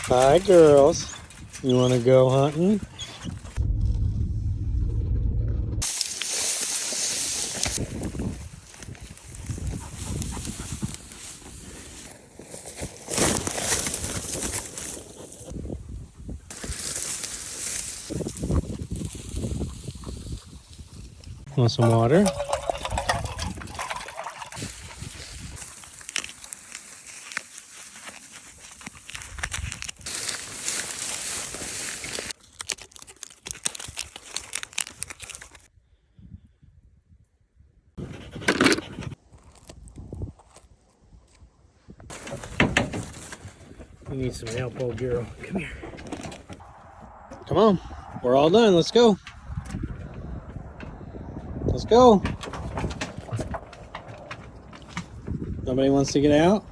Hi, girls. You want to go hunting? Want some water? You need some help, old girl. Come here. Come on. We're all done. Let's go. Let's go. Nobody wants to get out?